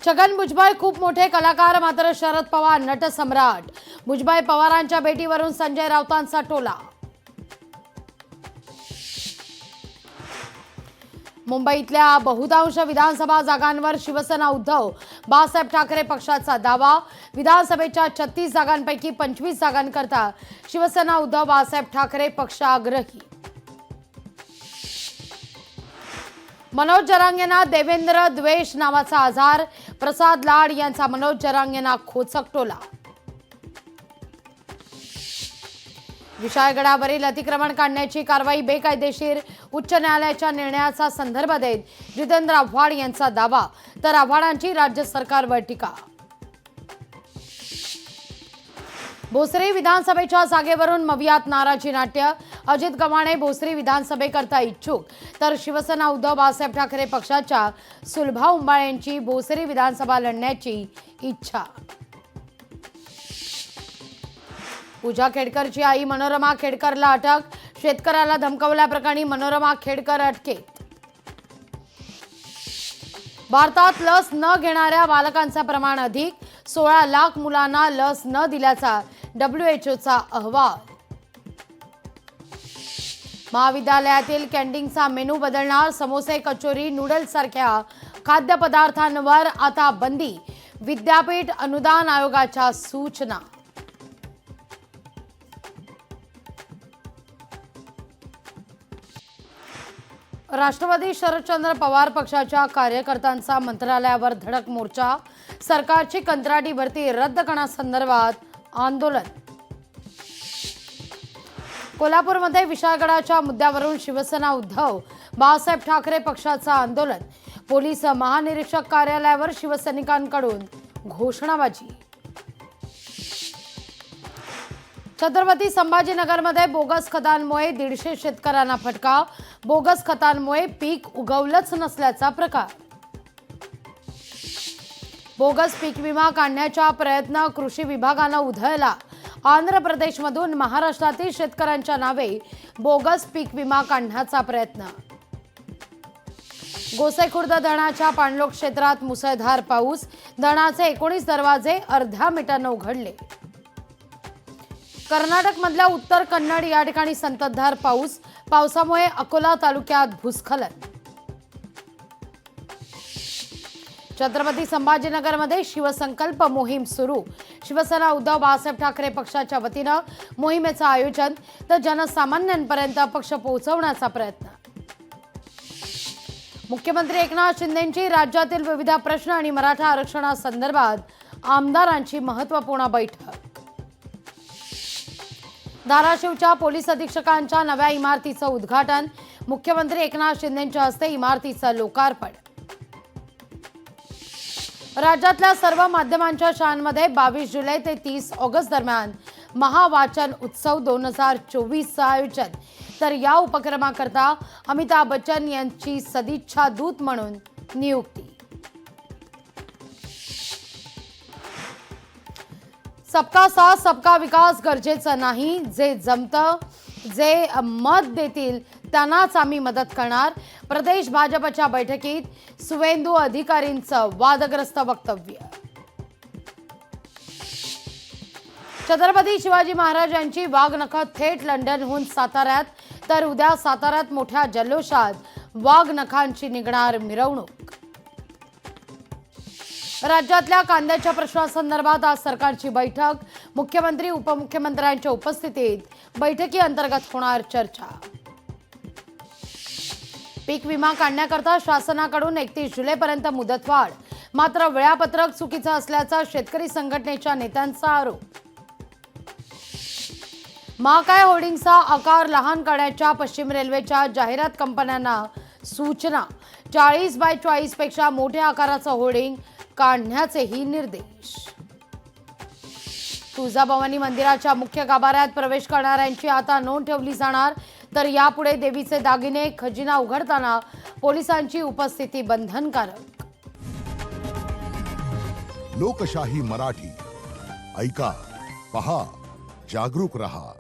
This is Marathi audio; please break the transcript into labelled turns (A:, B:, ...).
A: छगन भुजबळ खूप मोठे कलाकार, मात्र शरद पवार नटसम्राट। भुजबळ पवारांच्या भेटीवरून संजय राऊतांचा टोला। मुंबईतल्या बहुतांश विधानसभा जागांवर शिवसेना उद्धव बाळासाहेब ठाकरे पक्षाचा दावा। विधानसभेच्या 36 जागांपैकी 25 जागांकरता शिवसेना उद्धव बाळासाहेब ठाकरे पक्ष आग्रही। मनोज जरांगेंना देवेंद्र द्वेष नावाचा आजार, प्रसाद लाड यांचा मनोज जरांगेंना खोचक टोला। विशाळगडावरील अतिक्रमण काढण्याची कारवाई बेकायदेशीर, उच्च न्यायालयाच्या निर्णयाचा संदर्भ देत जितेंद्र आव्हाड यांचा दावा, तर आव्हाडांची राज्य सरकारवर टीका। भोसरी विधानसभेच्या जागेवरून मवियात नाराजी नाट्य, अजित गव्हाणे भोसरी विधानसभेकरता इच्छुक, तर शिवसेना उद्धव बाळासाहेब ठाकरे पक्षाच्या सुलभा उंबाळेंची भोसरी विधानसभा लढण्याची इच्छा। पूजा खेडकरची आई मनोरमा खेडकरला अटक, शेतकऱ्याला धमकावल्याप्रकरणी मनोरमा खेडकर अटकेत। भारतात लस न घेणाऱ्या बालकांचं प्रमाण अधिक, 16 लाख मुलांना लस न दिल्याचा WHOचा अहवाल। महाविद्यालयातील कॅन्टीनचा मेनू बदलणार, समोसे, कचोरी, नूडल्स सारख्या खाद्यपदार्थांवर आता बंदी, विद्यापीठ अनुदान आयोगाच्या सूचना। राष्ट्रवादी शरदचंद्र पवार पक्षाच्या कार्यकर्त्यांचा मंत्रालयावर धडक मोर्चा, सरकारची कंत्राटी भरती रद्द करण्यासंदर्भात आंदोलन। कोल्हापूरमध्ये विशाळगडाच्या मुद्द्यावरून शिवसेना उद्धव बाळासाहेब ठाकरे पक्षाचं आंदोलन, पोलीस महानिरीक्षक कार्यालयावर शिवसैनिकांकडून घोषणाबाजी। छत्रपती संभाजीनगरमध्ये बोगस खतांमुळे 150 शेतकऱ्यांना फटका, बोगस खतांमुळे पीक उगवलंच नसल्याचा प्रकार। बोगस पीक विमा काढण्याचा प्रयत्न कृषी विभागानं उधळला, आंध्र प्रदेशमधून महाराष्ट्रातील शेतकऱ्यांच्या नावे बोगस पीक विमा काढण्याचा प्रयत्न। गोसेखुर्द धरणाच्या पाणलोट क्षेत्रात मुसळधार पाऊस, धरणाचे 19 दरवाजे अर्ध्या मीटरनं उघडले। कर्नाटकमधल्या उत्तर कन्नड या ठिकाणी संततधार पाऊस, पावसामुळे अकोला तालुक्यात भूस्खलन। छत्रपती संभाजीनगरमध्ये शिवसंकल्प मोहीम सुरू, शिवसेना उद्धव बाळासाहेब ठाकरे पक्षाच्या वतीनं मोहिमेचं आयोजन, तर जनसामान्यांपर्यंत पक्ष पोहोचवण्याचा प्रयत्न। मुख्यमंत्री एकनाथ शिंदेंची राज्यातील विविध प्रश्न आणि मराठा आरक्षणासंदर्भात आमदारांची महत्त्वपूर्ण बैठक। धाराशिवच्या पोलीस अधीक्षकांच्या नव्या इमारतीचं उद्घाटन, मुख्यमंत्री एकनाथ शिंदेंच्या हस्ते इमारतीचं लोकार्पण। राज्यातल्या सर्व माध्यमांच्या शाळांमध्ये 22 जुलै ते 30 ऑगस्ट दरम्यान महावाचन उत्सव 2024चं आयोजन, तर या उपक्रमाकरता अमिताभ बच्चन यांची सदिच्छा दूत म्हणून नियुक्ती। सबका साथ सबका विकास गरजेचं नाही, जे जमतं, जे मत देतील त्यांनाच आम्ही मदत करणार, प्रदेश भाजपच्या बैठकीत सुवेंदू अधिकारींचं वादग्रस्त वक्तव्य। छत्रपती शिवाजी महाराज यांची वाघनखं थेट लंडनहून साताऱ्यात, तर उद्या साताऱ्यात मोठ्या जल्लोषात वाघनखांची निघणार मिरवणूक। राज्यातल्या कांद्याच्या प्रश्नासंदर्भात आज सरकारची बैठक, मुख्यमंत्री उपमुख्यमंत्र्यांच्या उपस्थितीत बैठकीअंतर्गत होणार चर्चा। पीक विमा काढण्याकरता शासनाकडून 31 जुलैपर्यंत मुदतवाढ, मात्र वेळापत्रक चुकीचं असल्याचा शेतकरी संघटनेच्या नेत्यांचा आरोप। महाकाय होर्डिंगचा आकार लहान करण्याच्या पश्चिम रेल्वेच्या जाहिरात कंपन्यांना सूचना, 40x40 पेक्षा मोठ्या आकाराचं होर्डिंग काढण्याचेही निर्देश। तुळजाभवानी मंदिराच्या मुख्य गाभाऱ्यात प्रवेश करणाऱ्यांची आता नोंद ठेवली जाणार, तर यापुढे देवीचे दागिने खजिना उघडताना पोलिसांची उपस्थिती बंधनकारक।
B: लोकशाही मराठी ऐका, पहा, जागरूक रहा।